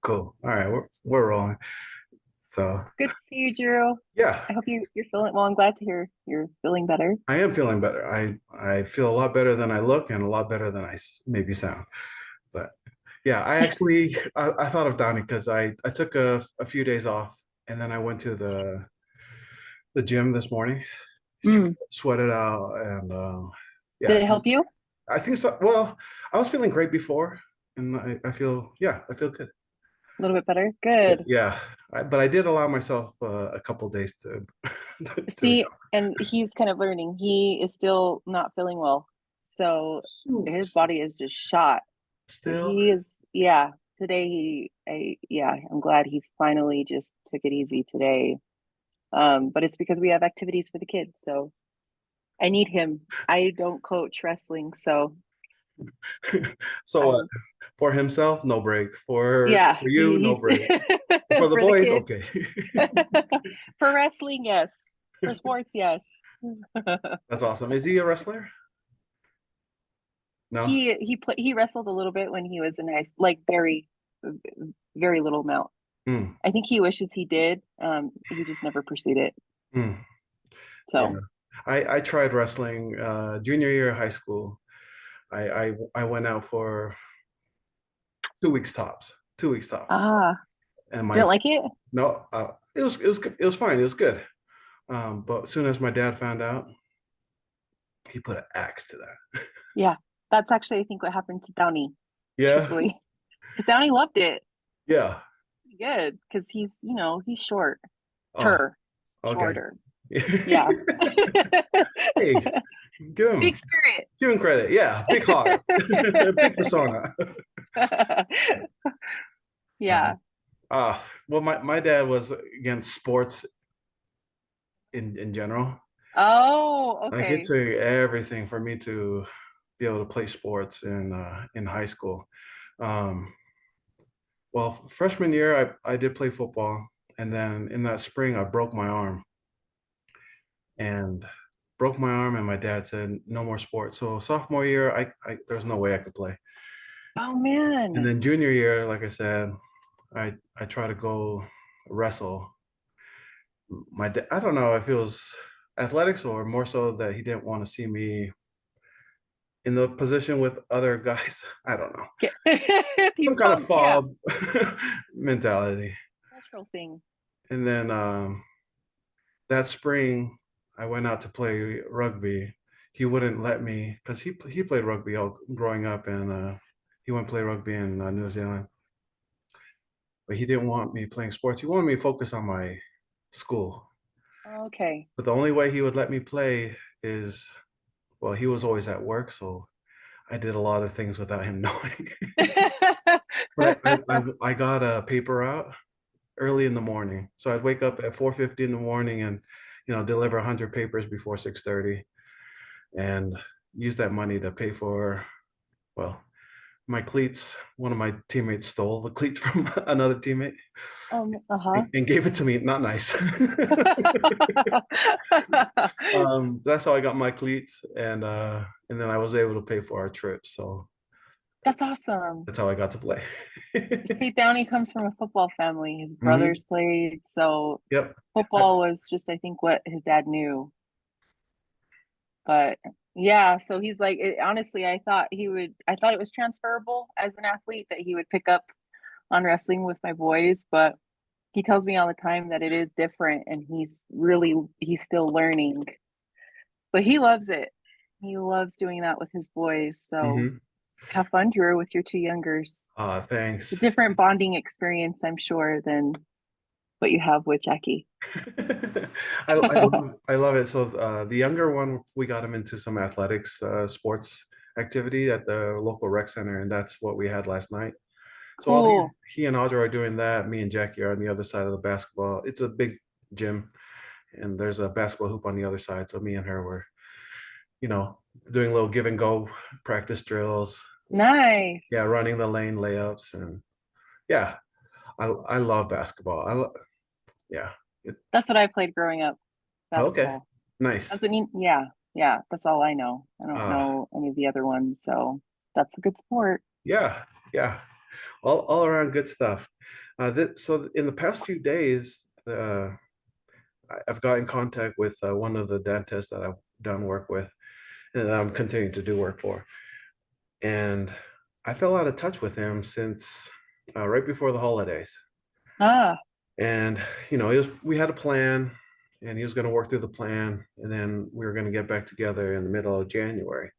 Cool. All right, we're rolling. So Good to see you, Drew. yeah, I hope you're feeling well. I'm glad to hear you're feeling better. I am feeling better. I feel a lot better than I look and a lot better than maybe sound. But yeah, I thought of Donnie because I took a few days off and then I went to the gym this morning, Mm. sweated out, and Did yeah, it help you? I think so. Well, I was feeling great before, and I feel I feel good. A little bit better? Good. Yeah, but I did allow myself a couple days to to See, and he's kind of learning. He is still not feeling well. So his recover. body is just shot. But Still, he is, yeah, today yeah, I'm glad he finally just took it easy today. But it's because we have activities for the kids. So I need him. I don't coach wrestling. So so what? I'm, For himself, no break. yeah, For you, no he's break. For the for the boys, kids. okay. For wrestling, yes. For sports, yes. That's awesome. Is he a wrestler? No. He wrestled a little bit when he was in high school, like very little amount. Hmm. I think he wishes he did. He just never pursued it. Hmm. Yeah. So I tried wrestling junior year of high school. I went out for 2 weeks tops. 2 weeks tops. And my didn't like it. no, it was fine. It was good. But as soon as my dad found out, he put an axe to that. Yeah, that's actually I think what happened to Downey. Yeah. Truthfully, because Downey loved it. Yeah. Good, because he's short, Oh, okay. shorter. Yeah. Hey, Big spirit. give him credit. Yeah, big heart, big persona. Yeah. Um, well, my dad was against sports in general. Oh, Like it okay. took everything for me to be able to play sports in high school. Um, well, freshman year, I did play football, and then in that spring, I broke my arm and and my dad said no more sports. So sophomore year, I there's no way I could play. Oh And man. then junior year, like I said, I try to go wrestle. I don't know if it was athletics or more so that he didn't want to see me in the position with other guys. I don't know. These Some kind of yeah, fob mentality. cultural thing. And then that spring, I went out to play rugby. He wouldn't let me because he played rugby all growing up, and he went play rugby in New Zealand. But he didn't want me playing sports. He wanted me to focus on my school. Okay. But the only way he would let me play is, well, he was always at work, so I did a lot of things without him knowing. But I got a paper out early in the morning, so I'd wake up at 4:50 in the morning and deliver 100 papers before 6:30, and use that money to pay for, well, my cleats. One of my teammates stole the cleats from another teammate Uh-huh. and gave it to me. Not nice. That's how I got my cleats, and then I was able to pay for our trip. So That's awesome. that's how I got to play. See, Downey comes from a football family. His Hmm. brothers played, so Yep. football was just, I think, what his dad knew. But yeah, so he's like, honestly, I thought it was transferable as an athlete that he would pick up on wrestling with my boys, but he tells me all the time that it is different and he's still learning. But he loves it. He loves doing that with his boys. So Hmm. have fun, Drew, with your two youngers. A Thanks. different bonding experience, I'm sure, than what you have with Jackie. I love it. So the younger one, we got him into some athletics, sports activity at the local rec center, and that's what we had last night. So while Cool. he and Audra are doing that, me and Jackie are on the other side of the basketball. It's a big gym, and there's a basketball hoop on the other side. So me and her were, you know, doing a little give and go practice drills. Yeah, Nice. running the lane layups, and yeah, I love basketball. Yeah. It, That's what I played growing up, okay, basketball. nice. That's what you, yeah, yeah, that's all I know. I don't Uh, know any of the other ones, so that's a good sport. yeah, yeah. all around good stuff. So in the past few days, I've got in contact with one of the dentists that I've done work with, and I'm continuing to do work for. And I fell out of touch with him since right before the holidays. Ah, And we had a plan, and he was going to work through the plan, and then we were going to get back together in the middle of January.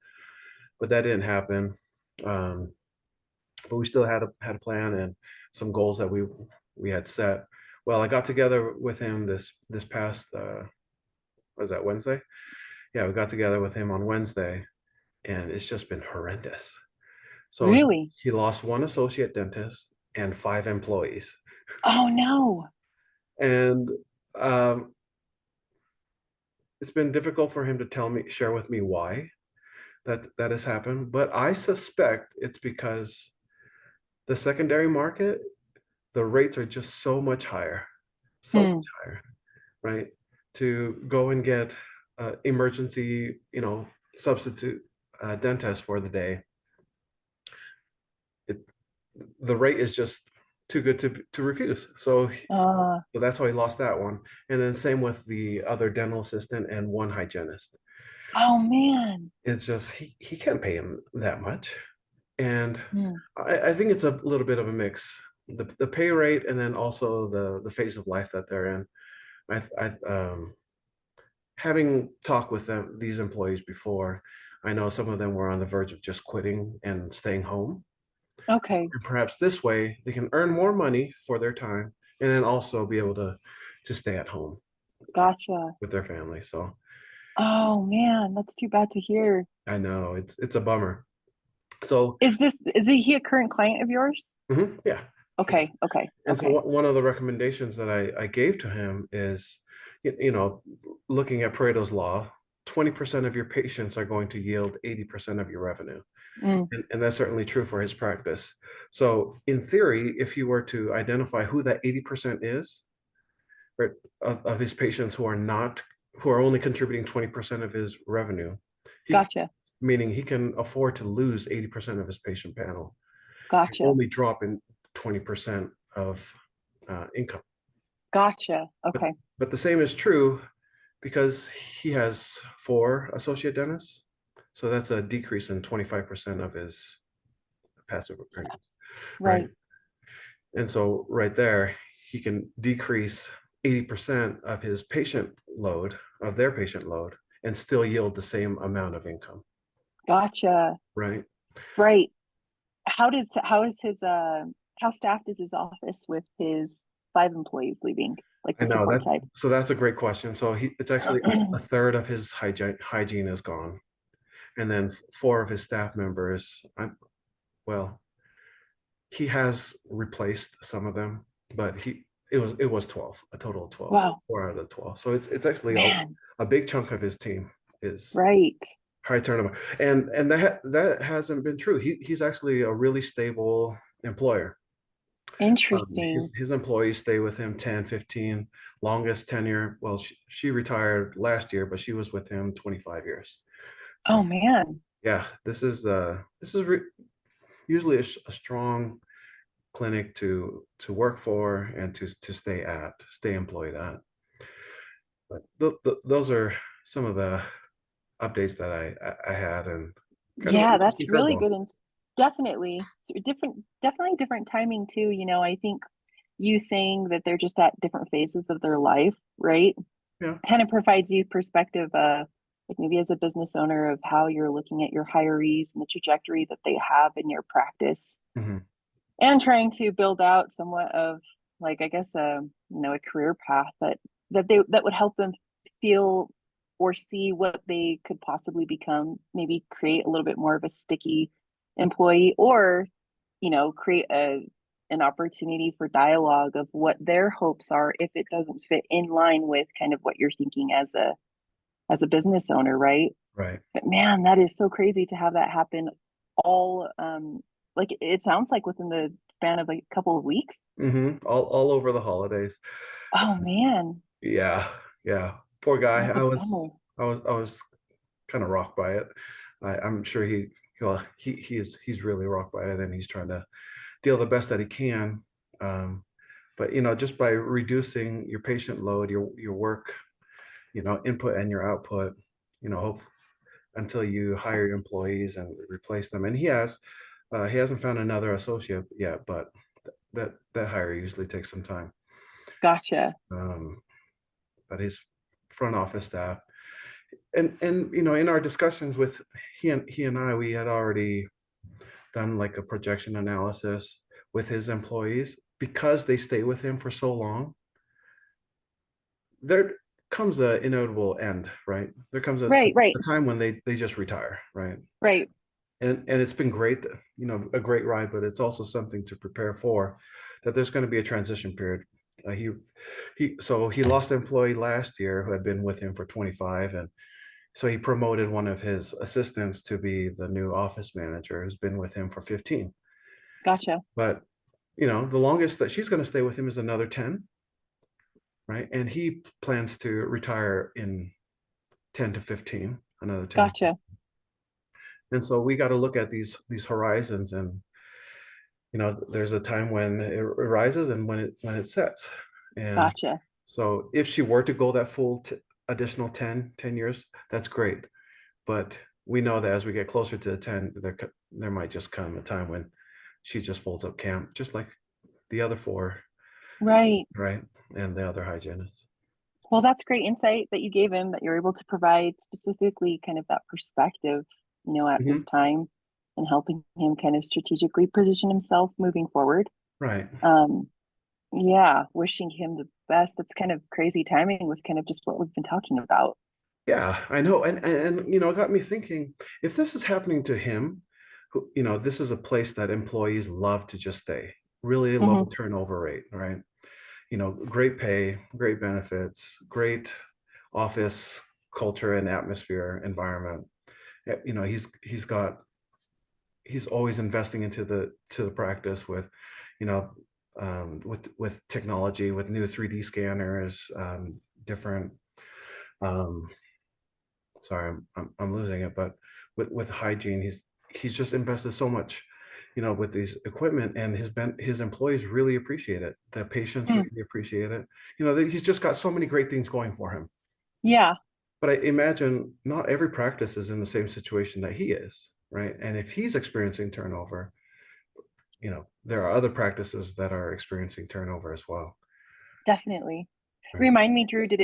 But that didn't happen. Um, but we still had a plan and some goals that we had set. Well, I got together with him this past was that Wednesday? Yeah, we got together with him on Wednesday, and it's just been horrendous. So really? he lost one associate dentist and 5 employees, Oh no. and um, it's been difficult for him to share with me why that has happened. But I suspect it's because the secondary market, the rates are just so much Hmm. higher, right? To go and get emergency, substitute dentist for the day, it, the rate is just too good to refuse. Uh, So that's how he lost that one. And then same with the other dental assistant and one hygienist. oh man. It's just he can't pay him that much. And Hmm. I think it's a little bit of a mix. The pay rate and then also the phase of life that they're in. Having talked with these employees before, I know some of them were on the verge of just quitting and staying home. Okay. And perhaps this way they can earn more money for their time and then also be able to stay at home Gotcha. with their family. So Oh man, that's too bad to hear. I know it's a bummer. So Is he a current client of yours? yeah. Okay, okay, And so okay. one of the recommendations that I gave to him is, looking at Pareto's law, 20% of your patients are going to yield 80% of your revenue. Mm, And that's certainly true for his practice. So in theory, if you were to identify who that 80% is, right, of his patients who are only contributing 20% of his revenue, he gotcha. meaning he can afford to lose 80% of his patient panel, Gotcha. only drop in 20% of income. Gotcha. But Okay. but the same is true because he has 4 associate dentists. So that's a decrease in 25% of his passive earnings, right? Right. And so right there, he can decrease 80% of his their patient load, and still yield the same amount of income, Gotcha. right? Right. How is his how staffed is his office with his 5 employees leaving, like I the know support that. type? So that's a great question. So it's actually a third of his hygiene is gone, and then 4 of his staff members. Well, he has replaced some of them, but it was 12, a total of 12, so Wow, 4 out of the 12. So it's actually man. a big chunk of his team is Right. high turnover, and that hasn't been true. He's actually a really stable employer. Interesting. His employees stay with him 10, 15, longest tenure. Well, she retired last year, but she was with him 25 years. Oh So man. yeah, this is usually a strong clinic to work for and to stay employed at. But those are some of the updates that I had, and kind of an Yeah, interesting that's really curveball. good and definitely definitely different timing too. I think you saying that they're just at different phases of their life, right? Yeah. Kind of provides you perspective, like maybe as a business owner of how you're looking at your hirees and the trajectory that they have in your practice Hmm. and trying to build out somewhat of like I guess a career path that would help them feel or see what they could possibly become, maybe create a little bit more of a sticky employee, or create an opportunity for dialogue of what their hopes are if it doesn't fit in line with kind of what you're thinking as a business owner, right? Right. But man, that is so crazy to have that happen all like it sounds like within the span of like a couple of weeks. All over the holidays. Oh man, Yeah. Yeah. Poor guy. that's a bummer. I was kind of rocked by it. I'm sure he's really rocked by it, and he's trying to deal the best that he can. But just by reducing your patient load, your work, input and your output, hope until you hire your employees and replace them. And he hasn't found another associate yet, but that hire usually takes some time. Gotcha. Um, but his front office staff, and in our discussions with he and I, we had already done like a projection analysis with his employees because they stay with him for so long. There comes a inevitable end, right? There comes Right, right, a time when they just retire, right? right. And it's been great, a great ride, but it's also something to prepare for, that there's going to be a transition period. He lost an employee last year who had been with him for 25, and so he promoted one of his assistants to be the new office manager who's been with him for 15. Gotcha. But the longest that she's going to stay with him is another 10, right? And he plans to retire in 10 to 15, another 10. Gotcha. And so we got to look at these horizons, and there's a time when it rises and when it sets. And Gotcha. so if she were to go that full additional 10 years, that's great. But we know that as we get closer to the 10, there might just come a time when she just folds up camp, just like the other four, Right. right? And the other hygienists. Well, that's great insight that you gave him, that you're able to provide specifically kind of that perspective, at this Mhm. time, and helping him kind of strategically position himself moving forward. Right. Um, yeah, wishing him the best. That's kind of crazy timing with kind of just what we've been talking about. Yeah, I know. And it got me thinking, if this is happening to him, this is a place that employees love to just stay, really low Hmm. turnover rate, right? Great pay, great benefits, great office culture and atmosphere environment. He's always investing into the practice with, you know, with technology, with new 3D scanners, different. Um, sorry, I'm losing it, but with hygiene, he's just invested so much, with these equipment, and his employees really appreciate it. The patients Mm, really appreciate it. He's just got so many great things going for him. yeah, But I imagine not every practice is in the same situation that he is, right? And if he's experiencing turnover, there are other practices that are experiencing turnover as well, definitely. right? Remind me, Drew, did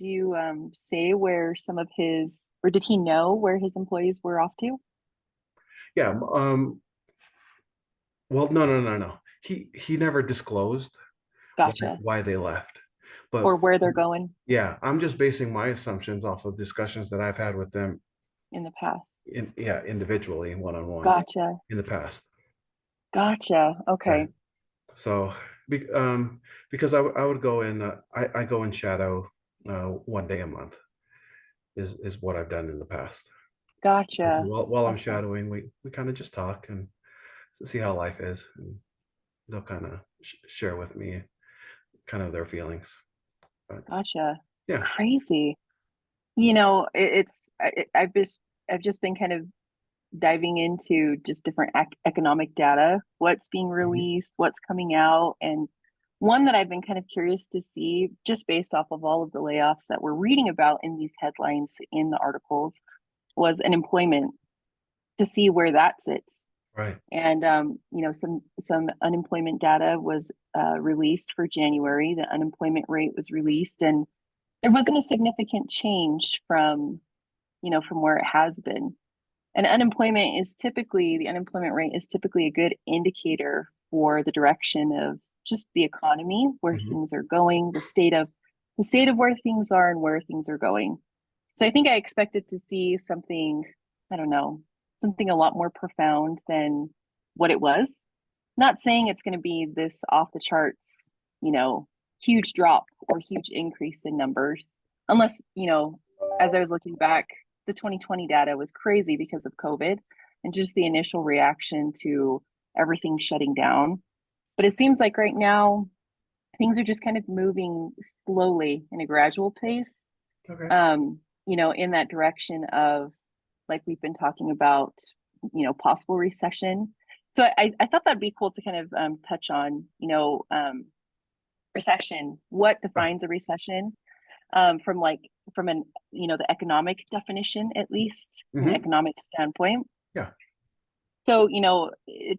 you say where some of his, or did he know where his employees were off to? Yeah. Well, no, no, no, no. He never disclosed why, Gotcha. why they left. But Or where they're going yeah, I'm just basing my assumptions off of discussions that I've had with them in the past. individually, one-on-one Gotcha. in the past. Gotcha. Right. Okay. So, because I would go in, I go in shadow 1 day a month is what I've done in the past. And so Gotcha. while I'm Okay. shadowing, we kind of just talk and see how life is, and they'll kind of share with me kind of their feelings. But Gotcha. yeah. Crazy. I've just been kind of diving into just different economic data, what's being Mhm. released, what's coming out. And one that I've been kind of curious to see, just based off of all of the layoffs that we're reading about in these headlines in the articles, was unemployment, to see where that sits. Right. And some unemployment data was released for January. The unemployment rate was released, and there wasn't a significant change from where it has been. And the unemployment rate is typically a good indicator for the direction of just the economy, where Mhm. things are going, the state of where things are and where things are going. So I think I expected to see something, I don't know, something a lot more profound than what it was. Not saying it's going to be this off the charts, you know, huge drop or huge increase in numbers, unless, as I was looking back, the 2020 data was crazy because of COVID and just the initial reaction to everything shutting down. But it seems like right now things are just kind of moving slowly in a gradual pace, Okay. um, in that direction of, like we've been talking about, possible recession. So I thought that'd be cool to kind of touch on, recession. What Yeah. defines a recession? From from an the economic definition, at least from an Hmm. economic standpoint. Yeah. So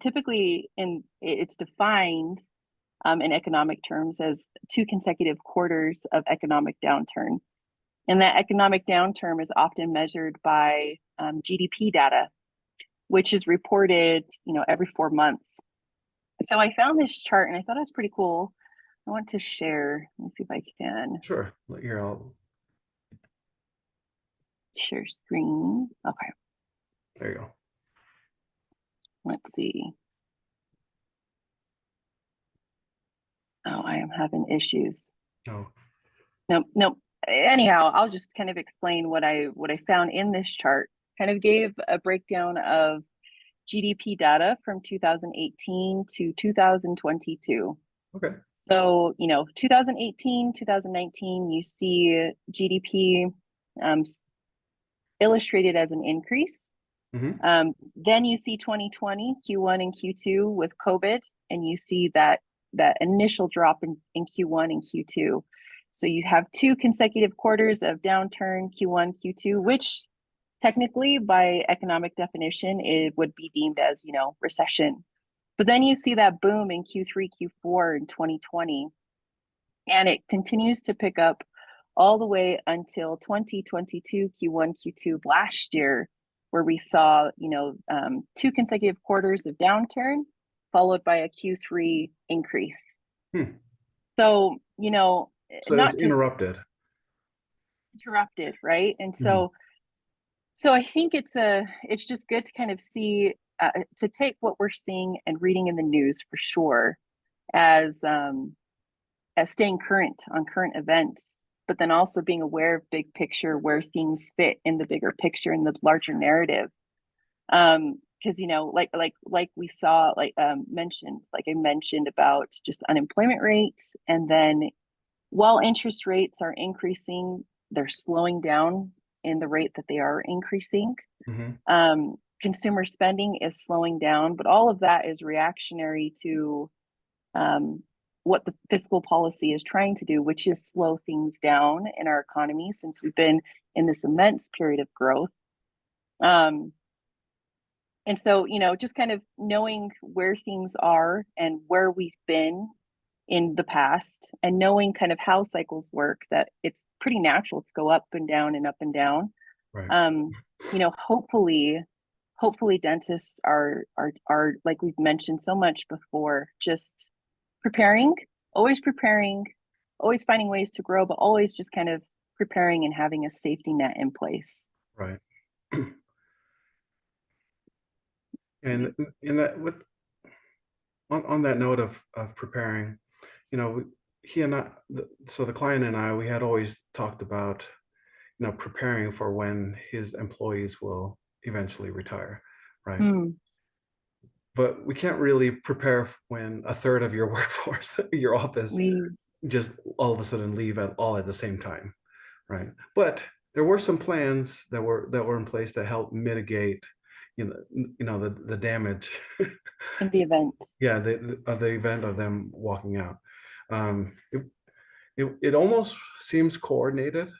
typically it's defined in economic terms as two consecutive quarters of economic downturn, and that economic downturn is often measured by GDP data, which is reported every 4 months. So I found this chart and I thought it was pretty cool. I want to share. Let me see if I can Sure. Here, share screen. Okay, there you go. let's see. Oh, I am having issues. Oh, Nope, nope. Anyhow, I'll just kind of explain what I found in this chart. Kind of gave a breakdown of GDP data from 2018 to 2022. okay. So, 2018, 2019, you see GDP um, illustrated as an increase. Hmm. Then you see 2020 Q1 and Q2 with COVID, and you see that initial drop in Q1 and Q2. So you have two consecutive quarters of downturn, Q1, Q2, which technically by economic definition, it would be deemed as, recession. But then you see that boom in Q3, Q4 in 2020, and it continues to pick up all the way until 2022 Q1, Q2 last year, where we saw, two consecutive quarters of downturn followed by a Q3 increase. Hmm. So, So it was not to interrupted. interrupted, right? And Mhm. so I think it's just good to kind of see to take what we're seeing and reading in the news for sure as staying current on current events, but then also being aware of big picture where things fit in the bigger picture in the larger narrative. Because like we saw, like I mentioned about just unemployment rates, and then while interest rates are increasing, they're slowing down in the rate that they are increasing. Mhm. Consumer spending is slowing down, but all of that is reactionary to um, what the fiscal policy is trying to do, which is slow things down in our economy since we've been in this immense period of growth. Um, and so, just kind of knowing where things are and where we've been in the past and knowing kind of how cycles work, that it's pretty natural to go up and down and up and down. Right. Um, hopefully dentists are like we've mentioned so much before, just preparing, preparing, always finding ways to grow, but always just kind of preparing and having a safety net in place. Right. And in that with on that note of preparing, you know, he and I, so the client and I, we had always talked about, preparing for when his employees will eventually retire, right? Hmm. But we can't really prepare when a third of your workforce, your office, We just all of a sudden leave at all at the same time, right? But there were some plans that were in place to help mitigate, the damage, in the event yeah, of the event of them walking out. It almost seems coordinated,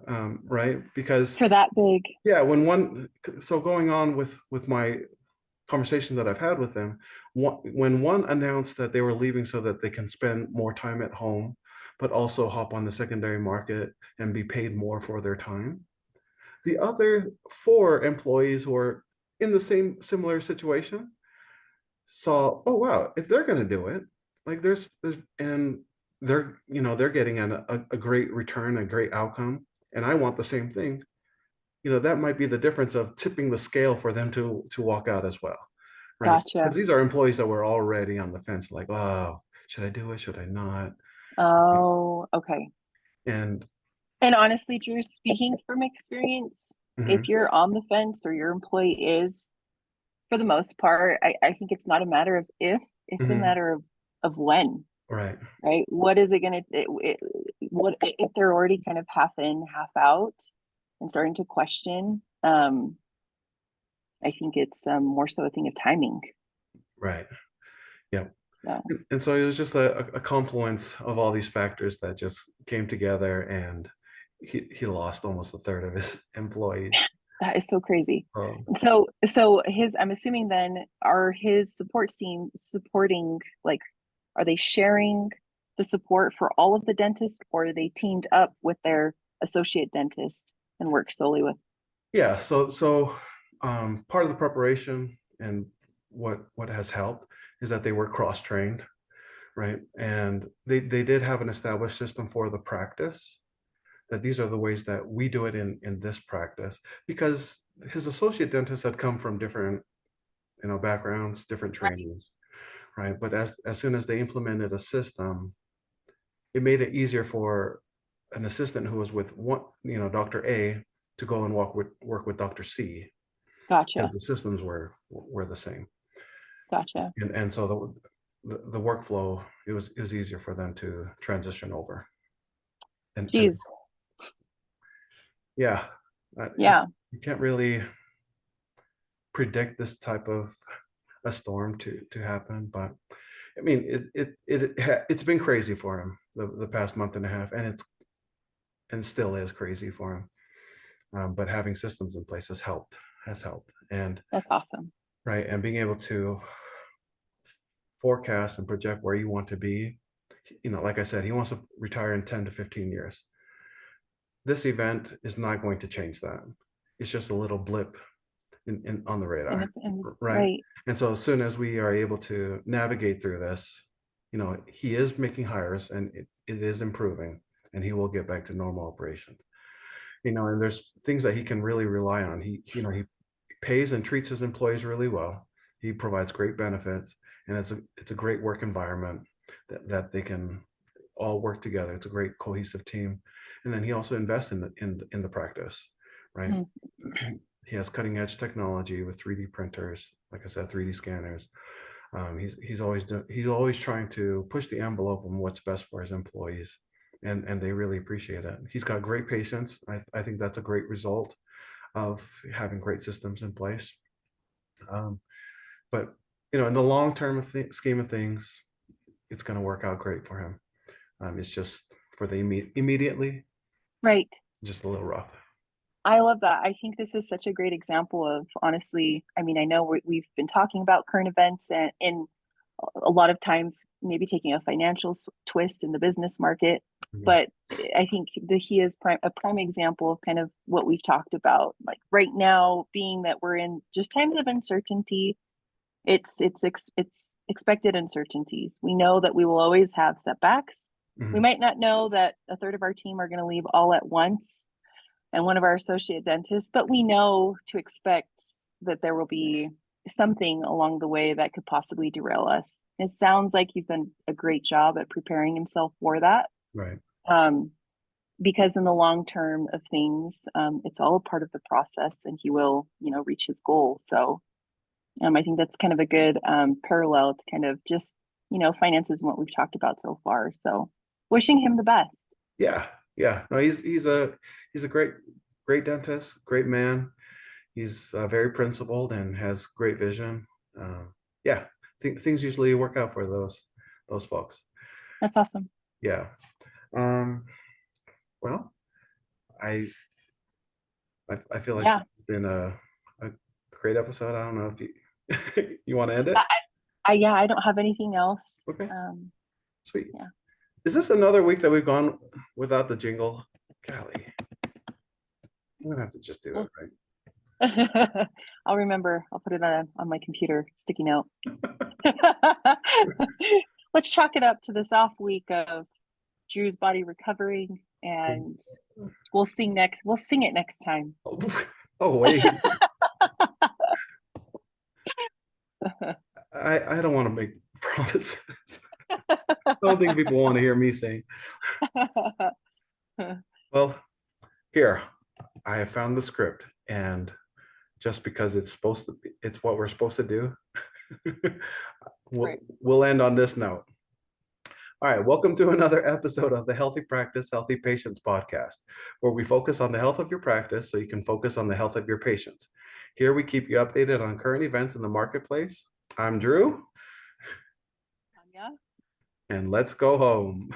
right? Because for that big. yeah, so going on with my conversation that I've had with them, when one announced that they were leaving so that they can spend more time at home, but also hop on the secondary market and be paid more for their time, the other four employees who are in the same similar situation saw, oh wow, if they're going to do it, like there's and they're getting a great return, a great outcome, and I want the same thing. That might be the difference of tipping the scale for them to walk out as well, right? Because Gotcha. these are employees that were already on the fence, like, oh, should I do it? Should I not? Oh, okay. And And honestly, Drew, speaking from experience, if mhm, you're on the fence or your employee is, for the most part, I think it's not a matter of if, it's a mhm, matter of when, right, right? What is it going to, what if they're already kind of half in, half out and starting to question? I think it's more so a thing of timing. Right. Yeah. So And so it was just a confluence of all these factors that just came together, and he lost almost a third of his employees. that is so crazy. Um, So his, I'm assuming then, are his support team supporting, like, are they sharing the support for all of the dentists, or are they teamed up with their associate dentist and work solely with? yeah. So part of the preparation and what has helped is that they were cross-trained, right? And they did have an established system for the practice, that these are the ways that we do it in this practice, because his associate dentists had come from different, backgrounds, different trainings, right? But as soon as they implemented a system, it made it easier for an assistant who was with one, Dr. A, to go and work with Dr. C, because Gotcha. the systems were the same. Gotcha. And so the workflow, it was easier for them to transition over. And Geez. yeah, Yeah. you can't really predict this type of a storm to happen, but I mean, it's been crazy for him the past month and a half, and still is crazy for him. But having systems in place has helped, and That's awesome. right, and being able to forecast and project where you want to be. Like I said, he wants to retire in 10 to 15 years. This event is not going to change that. It's just a little blip on the radar, right? Right. And so as soon as we are able to navigate through this, he is making hires, and it is improving, and he will get back to normal operations. And there's things that he can really rely on. He pays and treats his employees really well. He provides great benefits, and it's a great work environment that they can all work together. It's a great cohesive team. And then he also invests in the practice, right? Mm. He has cutting edge technology with 3D printers, like I said, 3D scanners. He's always trying to push the envelope on what's best for his employees, and they really appreciate it. He's got great patience. I think that's a great result of having great systems in place. Um, but in the long term scheme of things, it's going to work out great for him. It's just for the immediately, Right. just a little rough. I love that. I think this is such a great example of, honestly, I mean, I know we've been talking about current events, and in a lot of times maybe taking a financial twist in the business market, Mhm. but I think that he is a prime example of kind of what we've talked about. Like right now, being that we're in just times of uncertainty, it's expected uncertainties. We know that we will always have setbacks. We Mhm. might not know that a third of our team are going to leave all at once, and one of our associate dentists, but we know to expect that there will be something along the way that could possibly derail us. It sounds like he's done a great job at preparing himself for that. Right. Um, because in the long term of things, it's all a part of the process, and he will, reach his goal. So I think that's kind of a good parallel to kind of just, finances and what we've talked about so far. So wishing him the best. Yeah. Yeah. No, he's a great dentist, great man. He's very principled and has great vision. Yeah, things usually work out for those folks. That's awesome. Yeah. Um, well, I I feel like Yeah. it's been a great episode. I don't know if you you want to end it. I, yeah, I don't have anything else. Okay, Um, sweet. yeah. Is this another week that we've gone without the jingle? Golly, I'm gonna have to just do that, right? I'll remember. I'll put it on my computer, sticky note. Let's chalk it up to this off week of Drew's body recovering, and we'll sing it next time. Oh, oh wait, I don't want to make promises. I don't think people want to hear me sing. Well, here, I have found the script, and just because it's what we're supposed to do, we'll Right. we'll end on this note. All right, welcome to another episode of the Healthy Practice, Healthy Patients podcast, where we focus on the health of your practice so you can focus on the health of your patients. Here we keep you updated on current events in the marketplace. I'm Drew. and let's go home.